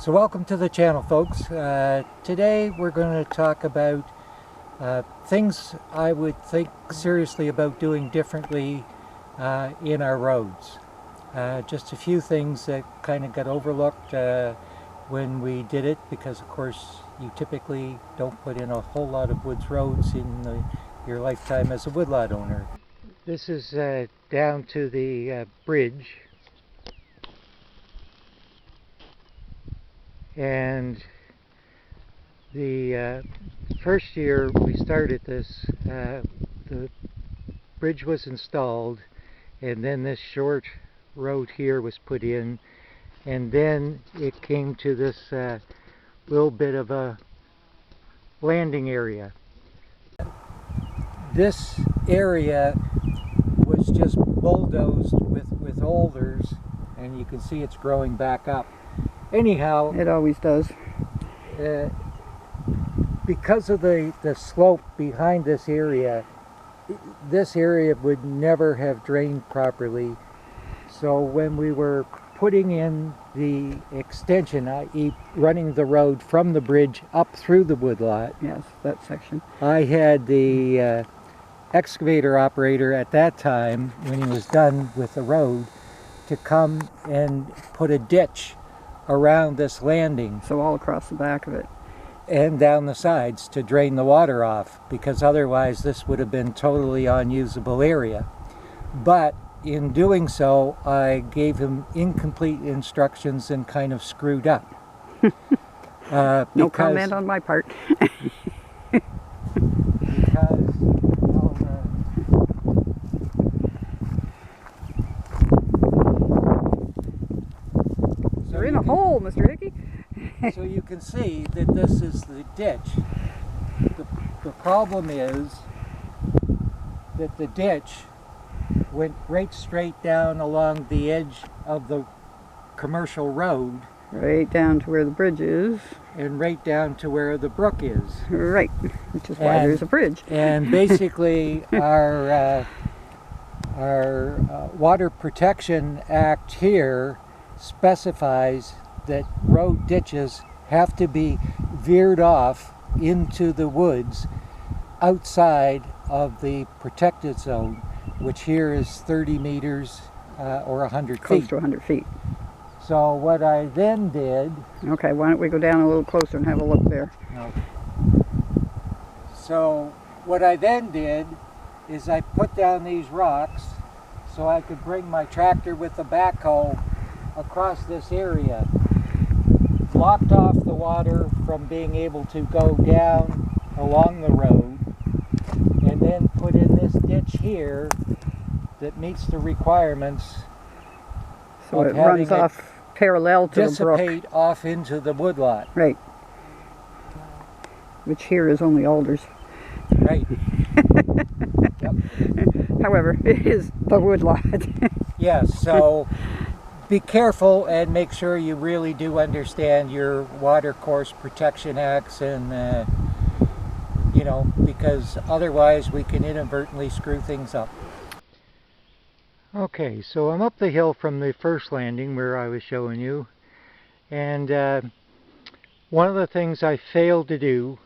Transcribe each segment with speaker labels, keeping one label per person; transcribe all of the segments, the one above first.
Speaker 1: So welcome to the channel, folks. Today we're going to talk about things I would think seriously about doing differently in our roads. Just a few things that kind of got overlooked when we did it, because of course you typically don't put in a whole lot of woods roads in your lifetime as a woodlot owner. This is down to the bridge. And the first year we started this, the bridge was installed, and then this short road here was put in, and then it came to this little bit of a landing area. This area was just bulldozed with alders, and you can see it's growing back up. Anyhow,
Speaker 2: it always does.
Speaker 1: Because of the slope behind this area would never have drained properly. So when we were putting in the extension, i.e. running the road from the bridge up through the woodlot,
Speaker 2: yes, that section,
Speaker 1: I had the excavator operator at that time, when he was done with the road, to come and put a ditch around this landing.
Speaker 2: So all across the back of it.
Speaker 1: And down the sides to drain the water off, because otherwise this would have been totally unusable area. But in doing so, I gave him incomplete instructions and kind of screwed up.
Speaker 2: No comment on my part.
Speaker 1: You're
Speaker 2: in a hole, Mr. Hickey.
Speaker 1: So you can see that this is the ditch. The problem is that the ditch went right straight down along the edge of the commercial road.
Speaker 2: Right down to where the bridge is.
Speaker 1: And right down to where the brook is.
Speaker 2: Right, which is why there's a bridge.
Speaker 1: And basically our Water Protection Act here specifies that road ditches have to be veered off into the woods outside of the protected zone, which here is 30 meters or 100 feet.
Speaker 2: Close to 100 feet.
Speaker 1: So what I then did...
Speaker 2: Okay, why don't we go down a little closer and have a look there.
Speaker 1: Okay. So what I then did is I put down these rocks so I could bring my tractor with the backhoe across this area, blocked off the water from being able to go down along the road, and then put in this ditch here that meets the requirements.
Speaker 2: So it runs off parallel to the brook.
Speaker 1: Dissipate off into the woodlot.
Speaker 2: Right. Which here is only alders.
Speaker 1: Right. Yep.
Speaker 2: However, it is the woodlot.
Speaker 1: Yes, so be careful and make sure you really do understand your water course protection acts, and you know, because otherwise we can inadvertently screw things up. Okay, so I'm up the hill from the first landing where I was showing you, and one of the things I failed to do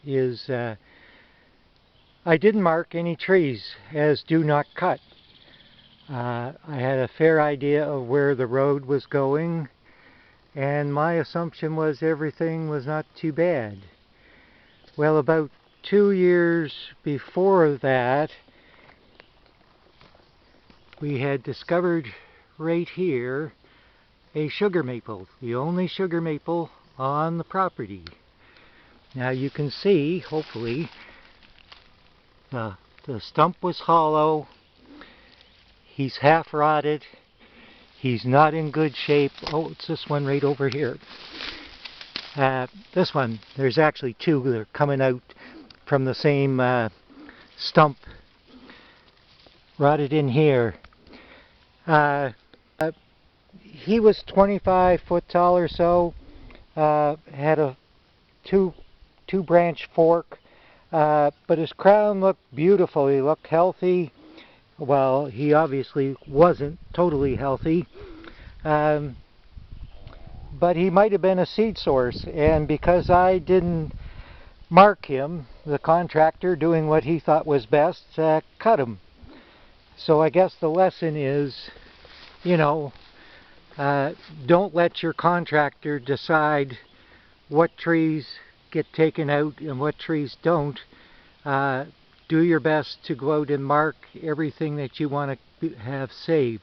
Speaker 1: is I didn't mark any trees as do not cut. I had a fair idea of where the road was going, and my assumption was everything was not too bad. Well, about 2 years before that, we had discovered right here a sugar maple, the only sugar maple on the property. Now you can see, hopefully, the stump was hollow. He's half rotted. He's not in good shape. Oh, it's this one right over here. This one, there's actually two that are coming out from the same stump. Rotted in here. He was 25 foot tall or so. Had a two branch fork. But his crown looked beautiful. He looked healthy. Well, he obviously wasn't totally healthy. but he might have been a seed source, and because I didn't mark him, the contractor, doing what he thought was best, cut him. So I guess the lesson is, you know, don't let your contractor decide what trees get taken out and what trees don't. Do your best to go out and mark everything that you want to have saved.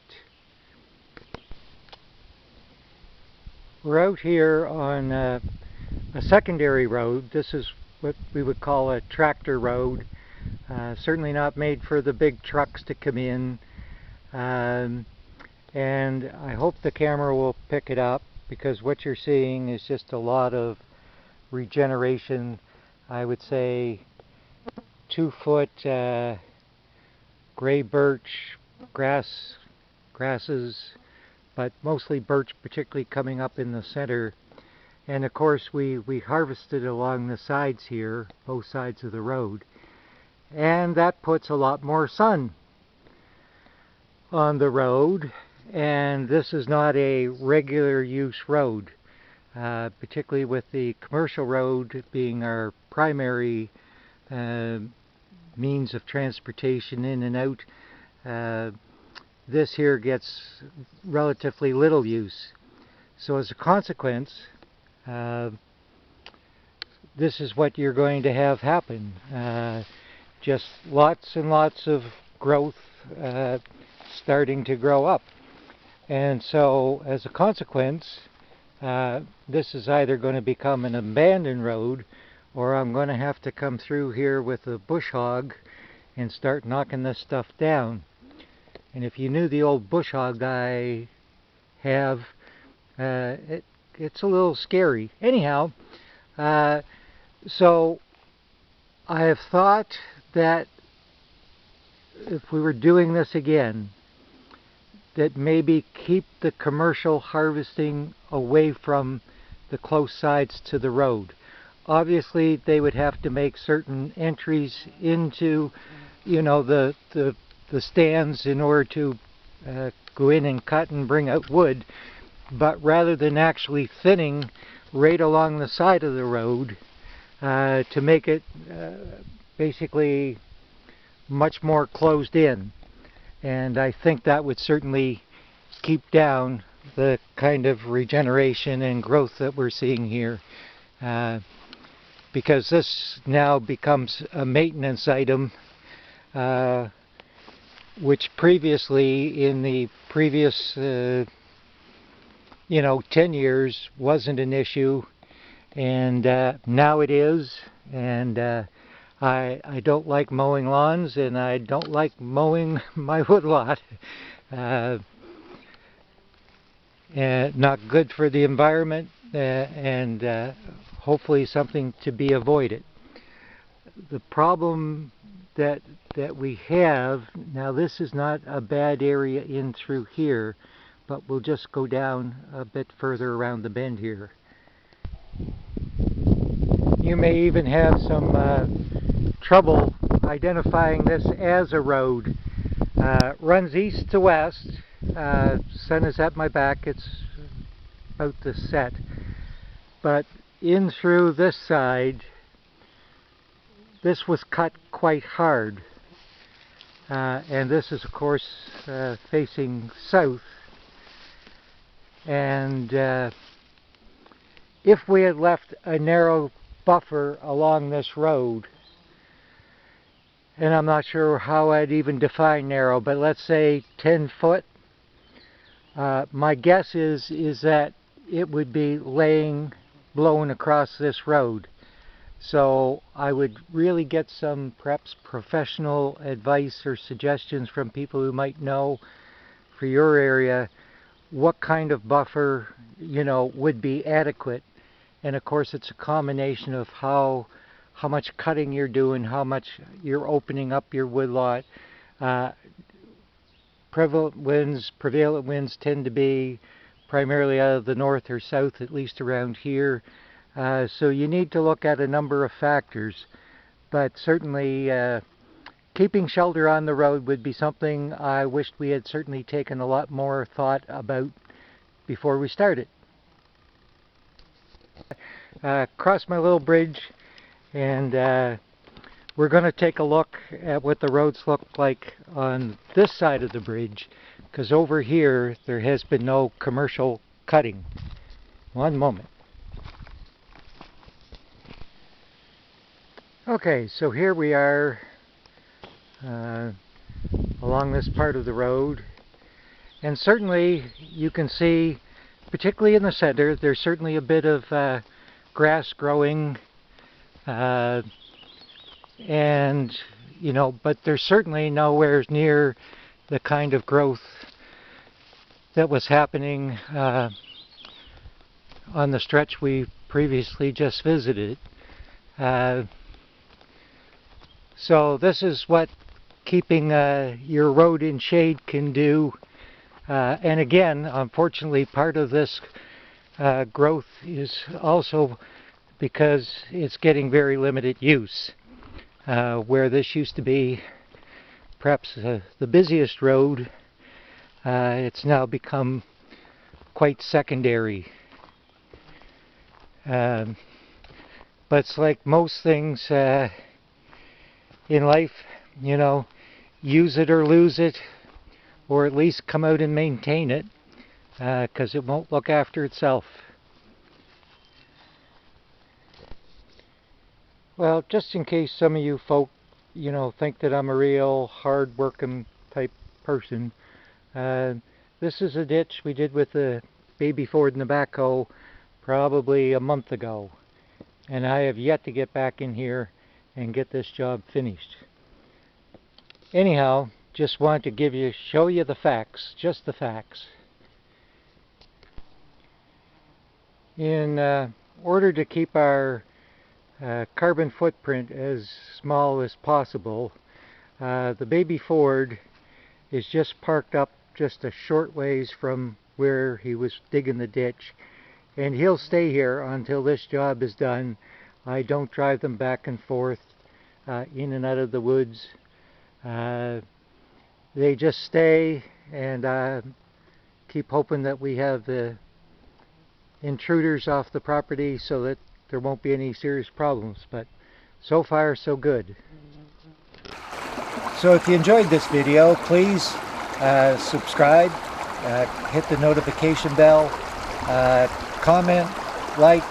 Speaker 1: We're out here on a secondary road. This is what we would call a tractor road. Certainly not made for the big trucks to come in. And I hope the camera will pick it up, because what you're seeing is just a lot of regeneration. I would say 2-foot gray birch grasses, but mostly birch, particularly coming up in the center. And of course we harvested along the sides here, both sides of the road, and that puts a lot more sun on the road. And this is not a regular use road, particularly with the commercial road being our primary means of transportation in and out. This here gets relatively little use. So as a consequence, this is what you're going to have happen. Just lots and lots of growth starting to grow up. And so as a consequence, this is either going to become an abandoned road, or I'm going to have to come through here with a bush hog and start knocking this stuff down. And if you knew the old bush hog I have, it's a little scary. Anyhow, so I have thought that if we were doing this again, that maybe keep the commercial harvesting away from the close sides to the road. Obviously they would have to make certain entries into, you know, the stands in order to go in and cut and bring out wood, but rather than actually thinning right along the side of the road to make it basically much more closed in. And I think that would certainly keep down the kind of regeneration and growth that we're seeing here, because this now becomes a maintenance item, which previously, in the previous 10 years, wasn't an issue, and now it is. And I don't like mowing lawns, and I don't like mowing my woodlot. Not good for the environment, and hopefully something to be avoided. The problem that we have now, this is not a bad area in through here, but we'll just go down a bit further around the bend here. You may even have some trouble identifying this as a road. Runs east to west. Sun is at my back. It's about to set. But in through this side, this was cut quite hard. And this is, of course, facing south. And if we had left a narrow buffer along this road, and I'm not sure how I'd even define narrow, but let's say 10 foot, my guess is that it would be blown across this road. So I would really get some perhaps professional advice or suggestions from people who might know for your area what kind of buffer, would be adequate. And of course it's a combination of how much cutting you're doing, how much you're opening up your woodlot. Prevalent winds tend to be primarily out of the north or south, at least around here. So you need to look at a number of factors. But certainly keeping shelter on the road would be something I wished we had certainly taken a lot more thought about before we started. Cross my little bridge, and we're going to take a look at what the roads look like on this side of the bridge, because over here there has been no commercial cutting. One moment. Okay, so here we are along this part of the road, and certainly you can see, particularly in the center, there's certainly a bit of grass growing, and you know, but there's certainly nowhere near the kind of growth that was happening on the stretch we previously just visited. So this is what keeping your road in shade can do. And again, unfortunately, part of this growth is also because it's getting very limited use. Where this used to be perhaps the busiest road, it's now become quite secondary. But it's like most things in life, you know, use it or lose it, or at least come out and maintain it, because it won't look after itself. Well, just in case some of you folk, you know, think that I'm a real hard-working type person, this is a ditch we did with the baby Ford and the backhoe probably a month ago, and I have yet to get back in here and get this job finished. Anyhow, just wanted to show you the facts, just the facts. In order to keep our carbon footprint as small as possible, the baby Ford is just parked up just a short ways from where he was digging the ditch, and he'll stay here until this job is done. I don't drive them back and forth in and out of the woods. They just stay, and keep hoping that we have the intruders off the property so that there won't be any serious problems. But so far so good. So if you enjoyed this video, please subscribe, hit the notification bell, comment, like.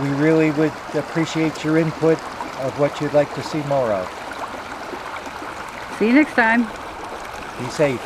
Speaker 1: We really would appreciate your input of what you'd like to see more of.
Speaker 2: See you next time.
Speaker 1: Be safe.